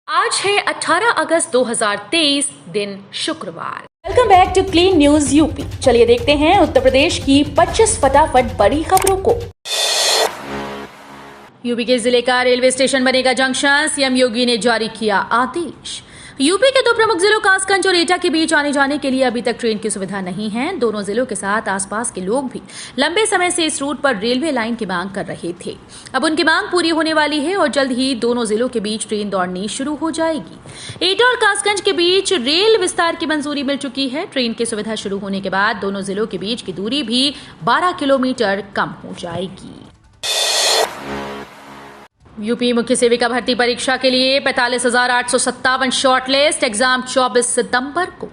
आज है 18 अगस्त 2023 दिन शुक्रवार। Welcome back to clean news UP. चलिए देखते हैं उत्तर प्रदेश की 25 फटाफट बड़ी खबरों को। यूपी के जिले का रेलवे स्टेशन बनेगा जंक्शन, सीएम योगी ने जारी किया आदेश। यूपी के दो प्रमुख जिलों कासगंज और एटा के बीच आने जाने के लिए अभी तक ट्रेन की सुविधा नहीं है। दोनों जिलों के साथ आसपास के लोग भी लंबे समय से इस रूट पर रेलवे लाइन की मांग कर रहे थे। अब उनकी मांग पूरी होने वाली है और जल्द ही दोनों जिलों के बीच ट्रेन दौड़नी शुरू हो जाएगी। एटा और कासगंज के बीच रेल विस्तार की मंजूरी मिल चुकी है। ट्रेन की सुविधा शुरू होने के बाद दोनों जिलों के बीच की दूरी भी 12 किलोमीटर कम हो जाएगी। यूपी मुख्य सेविका भर्ती परीक्षा के लिए 45,857 शॉर्टलिस्ट, एग्जाम 24 सितंबर को।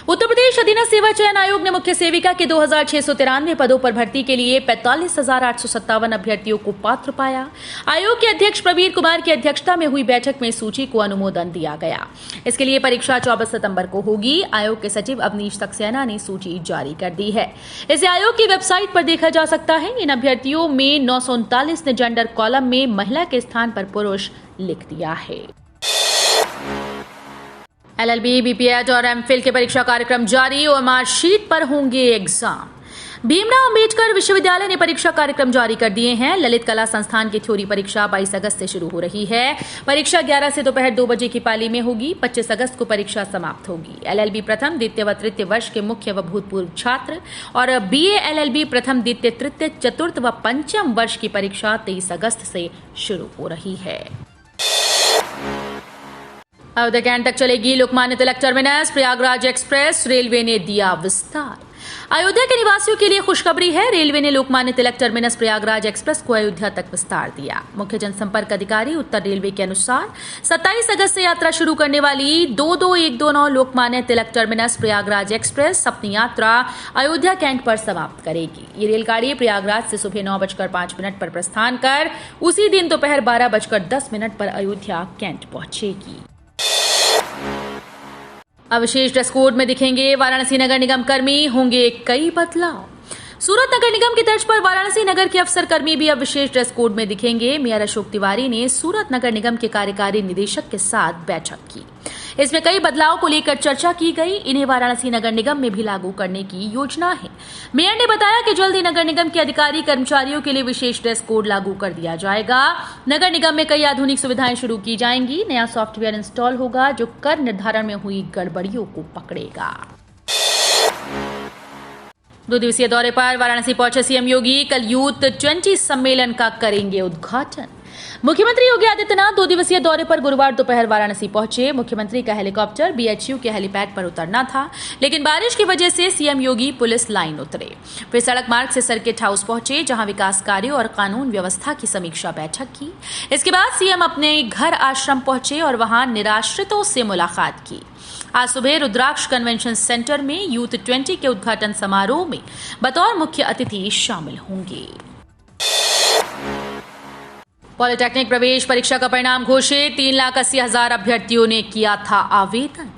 उत्तर प्रदेश अधीनस्थ सेवा चयन आयोग ने मुख्य सेविका के 2,693 पदों पर भर्ती के लिए 45,857 अभ्यर्थियों को पात्र पाया। आयोग के अध्यक्ष प्रवीर कुमार की अध्यक्षता में हुई बैठक में सूची को अनुमोदन दिया गया। इसके लिए परीक्षा 24 सितंबर को होगी। आयोग के सचिव अवनीश सक्सेना ने सूची जारी कर दी है। इसे आयोग की वेबसाइट पर देखा जा सकता है। इन अभ्यर्थियों में 939 ने जेंडर कॉलम में महिला के स्थान पर पुरुष लिख दिया है। एलएलबी, बीपीएड और एमफिल के परीक्षा कार्यक्रम जारी और मार्कशीट पर होंगे एग्जाम। भीमराव अंबेडकर विश्वविद्यालय ने परीक्षा कार्यक्रम जारी कर दिए हैं। ललित कला संस्थान की थ्योरी परीक्षा 22 अगस्त से शुरू हो रही है। परीक्षा 11 से दोपहर 2 बजे की पाली में होगी। 25 अगस्त को परीक्षा समाप्त होगी। एलएलबी प्रथम, द्वितीय व तृतीय वर्ष के मुख्य व भूतपूर्व छात्र और बीए एलएलबी प्रथम, द्वितीय, तृतीय, चतुर्थ व पंचम वर्ष की परीक्षा 23 अगस्त से शुरू हो रही है। अयोध्या कैंट तक चलेगी Lokmanya Tilak terminus, Prayagraj express railway ने दिया विस्तार। अयोध्या के निवासियों के लिए खुशखबरी है। रेलवे ने लोकमान्य तिलक टर्मिनस प्रयागराज एक्सप्रेस को अयोध्या तक विस्तार दिया। मुख्य जनसंपर्क अधिकारी उत्तर रेलवे के अनुसार 27 अगस्त से यात्रा शुरू करने वाली 22129 लोकमान्य तिलक टर्मिनस प्रयागराज एक्सप्रेस अपनी यात्रा अयोध्या कैंट पर समाप्त करेगी। ये रेलगाड़ी प्रयागराज से सुबह 9:05 पर प्रस्थान कर उसी दिन दोपहर 12:10 पर अयोध्या कैंट पहुंचेगी। अब विशेष ड्रेस कोड में दिखेंगे वाराणसी नगर निगम कर्मी, होंगे कई बदलाव। सूरत नगर निगम की तर्ज पर वाराणसी नगर के अफसर कर्मी भी अब विशेष ड्रेस कोड में दिखेंगे। मेयर अशोक तिवारी ने सूरत नगर निगम के कार्यकारी निदेशक के साथ बैठक की। इसमें कई बदलाव को लेकर चर्चा की गई। इन्हें वाराणसी नगर निगम में भी लागू करने की योजना है। मेयर ने बताया कि जल्द ही नगर निगम के अधिकारी कर्मचारियों के लिए विशेष ड्रेस कोड लागू कर दिया जाएगा। नगर निगम में कई आधुनिक सुविधाएं शुरू की जाएंगी। नया सॉफ्टवेयर इंस्टॉल होगा जो कर निर्धारण में हुई गड़बड़ियों को पकड़ेगा। 2 दिवसीय दौरे पर वाराणसी पहुंचे सीएम योगी। कल यूथ 20 सम्मेलन का करेंगे उद्घाटन। मुख्यमंत्री योगी आदित्यनाथ 2 दिवसीय दौरे पर गुरुवार दोपहर वाराणसी पहुंचे। मुख्यमंत्री का हेलीकॉप्टर बीएचयू के हेलीपैड पर उतरना था, लेकिन बारिश की वजह से सीएम योगी पुलिस लाइन उतरे। फिर सड़क मार्ग से सर्किट हाउस पहुंचे, जहां विकास कार्यों और कानून व्यवस्था की समीक्षा बैठक की। इसके बाद सीएम अपने घर आश्रम पहुंचे और वहां निराश्रितों से मुलाकात की। आज सुबह रुद्राक्ष कन्वेंशन सेंटर में यूथ 20 के उद्घाटन समारोह में बतौर मुख्य अतिथि शामिल होंगे। पॉलिटेक्निक प्रवेश परीक्षा का परिणाम घोषित। 3,80,000 अभ्यर्थियों ने किया था आवेदन।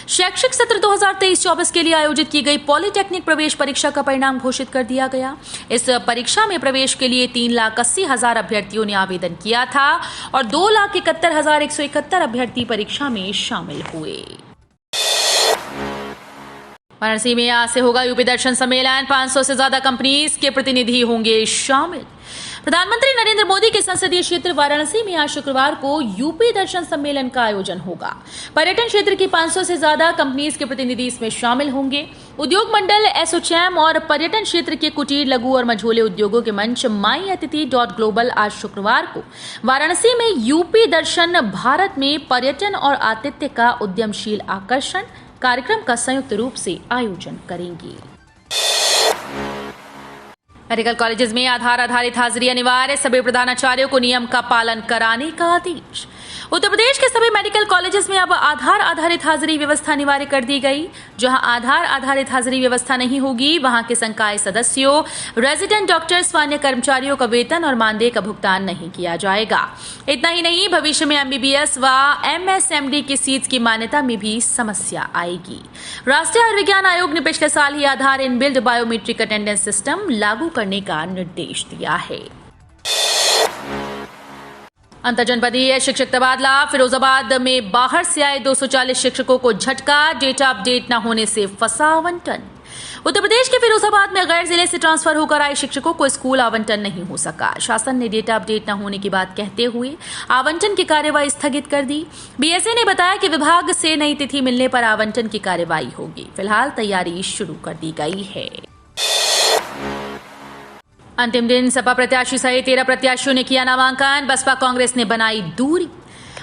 शैक्षिक सत्र 2023-24 के लिए आयोजित की गई पॉलिटेक्निक प्रवेश परीक्षा का परिणाम घोषित कर दिया गया। इस परीक्षा में प्रवेश के लिए 3,80,000 अभ्यर्थियों ने आवेदन किया था और 2,71,171 अभ्यर्थी परीक्षा में शामिल हुए। वाराणसी में आज से होगा यूपी दर्शन सम्मेलन। 500 से ज्यादा कंपनीज के प्रतिनिधि होंगे शामिल। प्रधानमंत्री नरेंद्र मोदी के संसदीय क्षेत्र वाराणसी में आज शुक्रवार को यूपी दर्शन सम्मेलन का आयोजन होगा। पर्यटन क्षेत्र की 500 से ज्यादा कंपनीज के प्रतिनिधि इसमें शामिल होंगे। उद्योग मंडल, एसोचैम और पर्यटन क्षेत्र के कुटीर, लघु और मझोले उद्योगों के मंच myAtiti.global आज शुक्रवार को वाराणसी में यूपी दर्शन भारत में पर्यटन और आतिथ्य का उद्यमशील आकर्षण कार्यक्रम का संयुक्त रूप से आयोजन करेंगे। मेडिकल कॉलेजेस में आधार आधारित हाजिरी अनिवार्य, सभी प्रधानाचार्यों को नियम का पालन कराने का आदेश। उत्तर प्रदेश के सभी मेडिकल कॉलेजेस में अब आधार आधारित हाजिरी व्यवस्था अनिवार्य कर दी गई। जहां आधार आधारित हाजिरी व्यवस्था नहीं होगी, वहां के संकाय सदस्यों, रेजिडेंट डॉक्टर्स व अन्य कर्मचारियों का वेतन और मानदेय का भुगतान नहीं किया जाएगा। इतना ही नहीं, भविष्य में एमबीबीएस व एमएसएमडी की सीट्स की मान्यता में भी समस्या आएगी। राष्ट्रीय आयुर्विज्ञान आयोग ने पिछले साल ही आधार इनबिल्ट बायोमेट्रिक अटेंडेंस सिस्टम लागू करने का निर्देश दिया है। अंतरजनपदीय शिक्षक तबादला, फिरोजाबाद में बाहर से आए 240 शिक्षकों को झटका, डेटा अपडेट न होने से फंसा आवंटन। उत्तर प्रदेश के फिरोजाबाद में गैर जिले से ट्रांसफर होकर आए शिक्षकों को स्कूल आवंटन नहीं हो सका। शासन ने डेटा अपडेट न होने की बात कहते हुए आवंटन की कार्यवाही स्थगित कर दी। बीएसए ने बताया कि विभाग से नई तिथि मिलने पर आवंटन की कार्यवाही होगी। फिलहाल तैयारी शुरू कर दी गई है। अंतिम दिन सपा प्रत्याशी सहित 13 प्रत्याशियों ने किया नामांकन, बसपा कांग्रेस ने बनाई दूरी।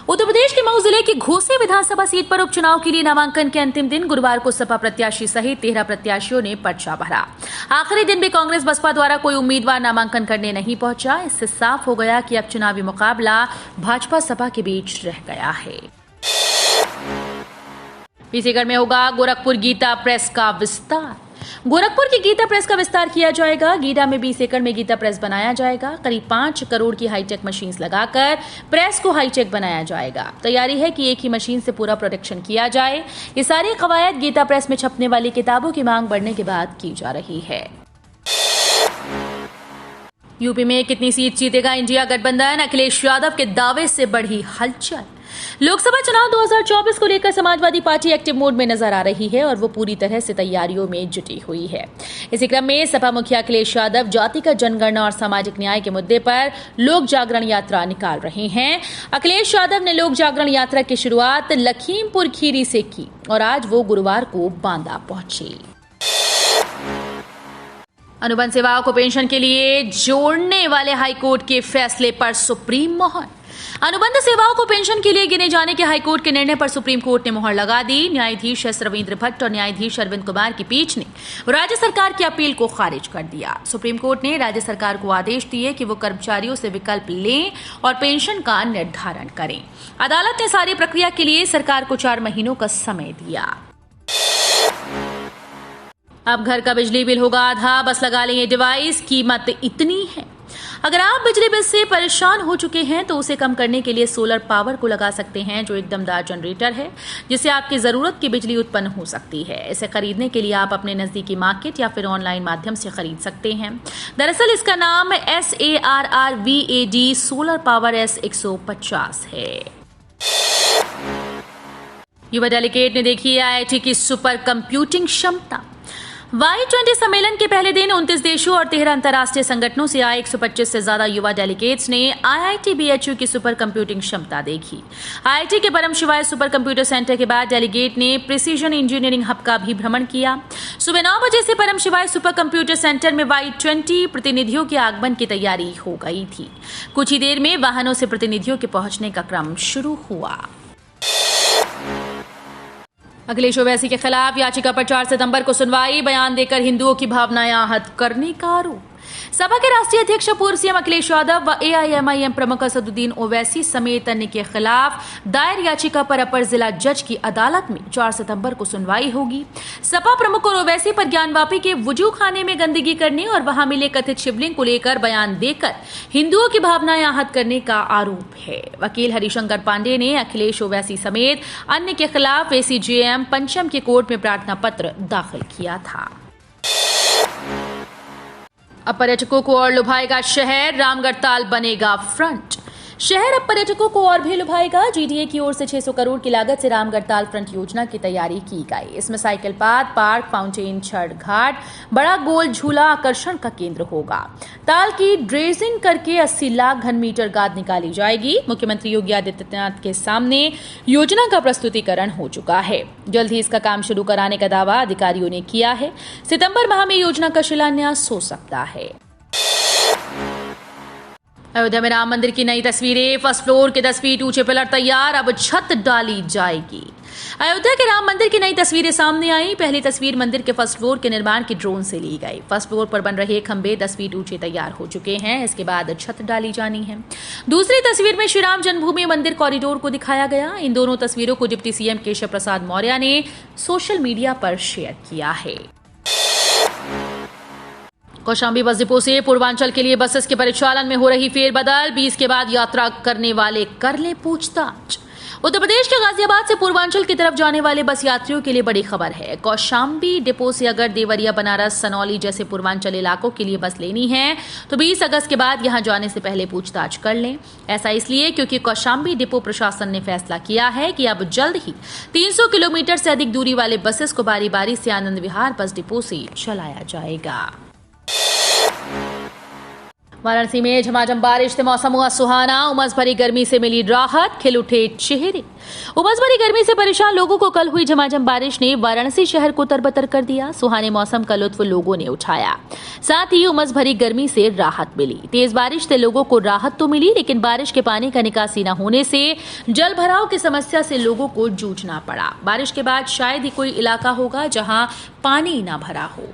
उत्तर प्रदेश के मऊ जिले की घोसी विधानसभा सीट पर उपचुनाव के लिए नामांकन के अंतिम दिन गुरुवार को सपा प्रत्याशी सहित 13 प्रत्याशियों ने पर्चा भरा। आखिरी दिन भी कांग्रेस बसपा द्वारा कोई उम्मीदवार नामांकन करने नहीं पहुंचा। इससे साफ हो गया कि अब चुनावी मुकाबला भाजपा सपा के बीच रह गया है। बीसीगढ़ में होगा गोरखपुर गीता प्रेस का विस्तार। गोरखपुर की गीता प्रेस का विस्तार किया जाएगा। गीडा में 20 एकड़ में गीता प्रेस बनाया जाएगा। करीब 5 करोड़ की हाईटेक मशीन्स लगाकर प्रेस को हाईटेक बनाया जाएगा। तैयारी है कि एक ही मशीन से पूरा प्रोडक्शन किया जाए। ये सारी कवायद गीता प्रेस में छपने वाली किताबों की मांग बढ़ने के बाद की जा रही है। यूपी में कितनी सीट जीतेगा इंडिया गठबंधन, अखिलेश यादव के दावे से बढ़ी हलचल। लोकसभा चुनाव 2024 को लेकर समाजवादी पार्टी एक्टिव मोड में नजर आ रही है और वो पूरी तरह से तैयारियों में जुटी हुई है। इसी क्रम में सपा मुखिया अखिलेश यादव जातिगत जनगणना और सामाजिक न्याय के मुद्दे पर लोक जागरण यात्रा निकाल रहे हैं। अखिलेश यादव ने लोक जागरण यात्रा की शुरुआत लखीमपुर खीरी से की और आज वो गुरुवार को बांदा पहुंचे। अनुबंध सेवाओं को पेंशन के लिए जोड़ने वाले हाईकोर्ट के फैसले पर सुप्रीम मोहर। अनुबंध सेवाओं को पेंशन के लिए गिने जाने के हाईकोर्ट के निर्णय पर सुप्रीम कोर्ट ने मोहर लगा दी। न्यायाधीश एस रविंद्र भट्ट और न्यायाधीश अरविंद कुमार की पीठ ने राज्य सरकार की अपील को खारिज कर दिया। सुप्रीम कोर्ट ने राज्य सरकार को आदेश दिए कि वो कर्मचारियों से विकल्प लें और पेंशन का निर्धारण करें। अदालत ने सारी प्रक्रिया के लिए सरकार को 4 महीनों का समय दिया। अब घर का बिजली बिल होगा आधा, बस लगा लें ये डिवाइस, कीमत इतनी है। अगर आप बिजली बिल से परेशान हो चुके हैं तो उसे कम करने के लिए सोलर पावर को लगा सकते हैं, जो एक दमदार जनरेटर है जिससे आपकी जरूरत की बिजली उत्पन्न हो सकती है। इसे खरीदने के लिए आप अपने नजदीकी मार्केट या फिर ऑनलाइन माध्यम से खरीद सकते हैं। दरअसल इसका नाम SARRVAD सोलर पावर S150 है। युवा डेलीगेट ने देखी IIT की सुपर कंप्यूटिंग क्षमता। Y20 सम्मेलन के पहले दिन 29 देशों और 13 अंतर्राष्ट्रीय संगठनों से आए 125 से ज्यादा युवा डेलीगेट्स ने IIT BHU की सुपर कंप्यूटिंग क्षमता देखी। IIT के परम शिवाय सुपर कंप्यूटर सेंटर के बाद डेलीगेट ने प्रिसीजन इंजीनियरिंग हब का भी भ्रमण किया। सुबह 9 बजे से परम शिवाय सुपर कंप्यूटर सेंटर में Y20 प्रतिनिधियों के आगमन की तैयारी हो गई थी। कुछ ही देर में वाहनों से प्रतिनिधियों के पहुंचने का क्रम शुरू हुआ। अखिलेश ओवैसी के खिलाफ याचिका पर 4 सितंबर को सुनवाई, बयान देकर हिंदुओं की भावनाएं आहत करने का आरोप। सपा के राष्ट्रीय अध्यक्ष पूर्व सीएम अखिलेश यादव व AIMIM प्रमुख असदुद्दीन ओवैसी समेत अन्य के खिलाफ दायर याचिका पर अपर जिला जज की अदालत में 4 सितंबर को सुनवाई होगी। सपा प्रमुख और ओवैसी पर ज्ञानवापी के वुजू खाने में गंदगी करने और वहां मिले कथित शिवलिंग को लेकर बयान देकर हिंदुओं की भावनाएं आहत करने का आरोप है। वकील हरिशंकर पांडे ने अखिलेश ओवैसी समेत अन्य के खिलाफ ACJM पंचम के कोर्ट में प्रार्थना पत्र दाखिल किया था। अब पर्यटकों को और लुभाएगा शहर, रामगढ़ ताल बनेगा फ्रंट। शहर अब पर्यटकों को और भी लुभाएगा। GDA की ओर से 600 करोड़ की लागत से रामगढ़ ताल फ्रंट योजना की तैयारी की गई। इसमें cycle path, park, fountain, Chhath Ghat, बड़ा गोल झूला आकर्षण का केंद्र होगा। ताल की ड्रेजिंग करके 80 लाख घन मीटर गाद निकाली जाएगी। मुख्यमंत्री योगी आदित्यनाथ के सामने योजना का प्रस्तुतिकरण हो चुका है। जल्द ही इसका काम शुरू कराने का दावा अधिकारियों ने किया है। सितंबर माह में योजना का शिलान्यास हो सकता है। अयोध्या में राम मंदिर की नई तस्वीरें, फर्स्ट फ्लोर के 10 फीट ऊंचे पिलर तैयार, अब छत डाली जाएगी। अयोध्या के राम मंदिर की नई तस्वीरें सामने आई। पहली तस्वीर मंदिर के फर्स्ट फ्लोर के निर्माण की ड्रोन से ली गई। फर्स्ट फ्लोर पर बन रहे खंबे 10 फीट ऊंचे तैयार हो चुके हैं। इसके बाद छत डाली जानी है। दूसरी तस्वीर में श्री राम जन्मभूमि मंदिर कॉरिडोर को दिखाया गया। इन दोनों तस्वीरों को डिप्टी सीएम केशव प्रसाद मौर्य ने सोशल मीडिया पर शेयर किया है। कौशाम्बी बस डिपो से पूर्वांचल के लिए बसेस के परिचालन में हो रही फेरबदल। 20 के बाद यात्रा करने वाले कर ले पूछताछ। उत्तर प्रदेश के गाजियाबाद से पूर्वांचल की तरफ जाने वाले बस यात्रियों के लिए बड़ी खबर है। कौशाम्बी डिपो से अगर देवरिया, बनारस, सनौली जैसे पूर्वांचल इलाकों के लिए बस लेनी है तो 20 अगस्त के बाद यहां जाने से पहले पूछताछ कर लें। ऐसा इसलिए क्योंकि कौशाम्बी डिपो प्रशासन ने फैसला किया है कि अब जल्द ही 300 किलोमीटर से अधिक दूरी वाले बसेस को बारी बारी से आनंद विहार बस डिपो से चलाया जाएगा। वाराणसी में झमाझम बारिश से मौसम हुआ सुहाना। उमस भरी गर्मी से मिली राहत, खिल उठे चेहरे। उमस भरी गर्मी से परेशान लोगों को कल हुई झमाझम बारिश ने वाराणसी शहर को तरबतर कर दिया। सुहाने मौसम का लुत्फ लोगों ने उठाया, साथ ही उमस भरी गर्मी से राहत मिली। तेज बारिश से लोगों को राहत तो मिली, लेकिन बारिश के पानी का निकासी न होने से जल भराव की समस्या से लोगों को जूझना पड़ा। बारिश के बाद शायद ही कोई इलाका होगा जहां पानी न भरा हो।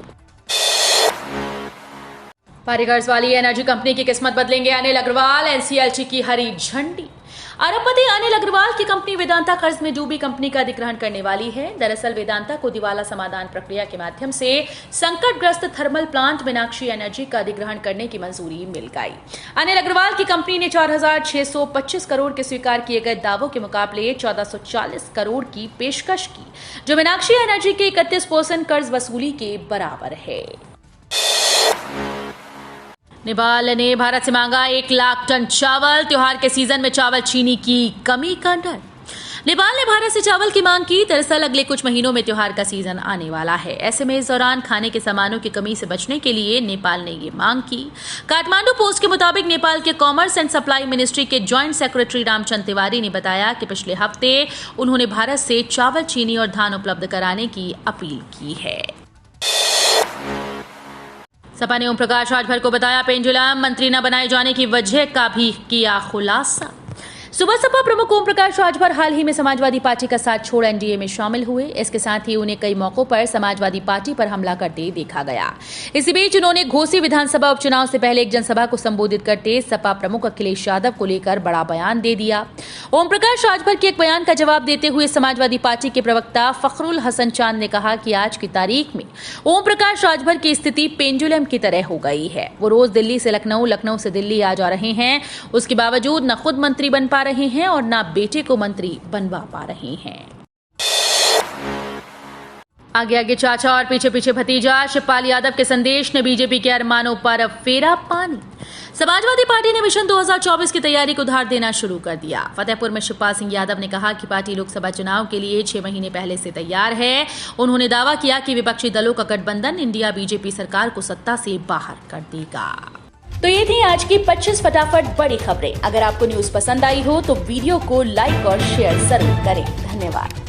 भारी कर्ज वाली एनर्जी कंपनी की किस्मत बदलेंगे अनिल अग्रवाल, एनसीएलटी की हरी झंडी। अरबपति अनिल अग्रवाल की कंपनी वेदांता कर्ज में डूबी कंपनी का अधिग्रहण करने वाली है। दरअसल वेदांता को दिवाला समाधान प्रक्रिया के माध्यम से संकटग्रस्त थर्मल प्लांट मीनाक्षी एनर्जी का अधिग्रहण करने की मंजूरी मिल गई। अनिल अग्रवाल की कंपनी ने 4,625 करोड़ के स्वीकार किए गए दावों के मुकाबले 1,440 करोड़ की पेशकश की, जो मीनाक्षी एनर्जी के 31% कर्ज वसूली के बराबर है। नेपाल ने भारत से मांगा 1 लाख टन चावल। त्योहार के सीजन में चावल चीनी की कमी का डर। नेपाल ने भारत से चावल की मांग की। दरअसल अगले कुछ महीनों में त्योहार का सीजन आने वाला है। ऐसे में इस दौरान खाने के सामानों की कमी से बचने के लिए नेपाल ने ये मांग की। काठमांडू पोस्ट के मुताबिक नेपाल के कॉमर्स एंड सप्लाई मिनिस्ट्री के ज्वाइंट सेक्रेटरी रामचंद्र तिवारी ने बताया कि पिछले हफ्ते उन्होंने भारत से चावल, चीनी और धान उपलब्ध कराने की अपील की है। सपा ने ओम प्रकाश राजभर को बताया पेंडुलम, मंत्री न बनाए जाने की वजह का भी किया खुलासा। सुबह सपा प्रमुख ओम प्रकाश राजभर हाल ही में समाजवादी पार्टी का साथ छोड़ एनडीए में शामिल हुए। इसके साथ ही उन्हें कई मौकों पर समाजवादी पार्टी पर हमला करते देखा गया। इसी बीच उन्होंने घोसी विधानसभा उपचुनाव से पहले एक जनसभा को संबोधित करते सपा प्रमुख अखिलेश यादव को लेकर बड़ा बयान दे दिया। ओम प्रकाश राजभर के एक बयान का जवाब देते हुए समाजवादी पार्टी के प्रवक्ता फखरुल हसन चांद ने कहा कि आज की तारीख में ओम प्रकाश राजभर की स्थिति पेंडुलम की तरह हो गई है। वो रोज दिल्ली से लखनऊ, लखनऊ से दिल्ली आ जा रहे हैं। उसके बावजूद न खुद मंत्री बन पा रहे हैं और ना बेटे को मंत्री बनवा पा रहे हैं। आगे आगे चाचा और पीछे पीछे भतीजा। शिवपाल यादव के संदेश ने बीजेपी के अरमानों पर फेरा पानी। समाजवादी पार्टी ने मिशन 2024 की तैयारी को धार देना शुरू कर दिया। फतेहपुर में शिवपाल सिंह यादव ने कहा कि पार्टी लोकसभा चुनाव के लिए 6 महीने पहले से तैयार है। उन्होंने दावा किया कि विपक्षी दलों का गठबंधन इंडिया बीजेपी सरकार को सत्ता से बाहर कर देगा। तो ये थी आज की 25 फटाफट बड़ी खबरें। अगर आपको न्यूज पसंद आई हो तो वीडियो को लाइक और शेयर जरूर करें। धन्यवाद।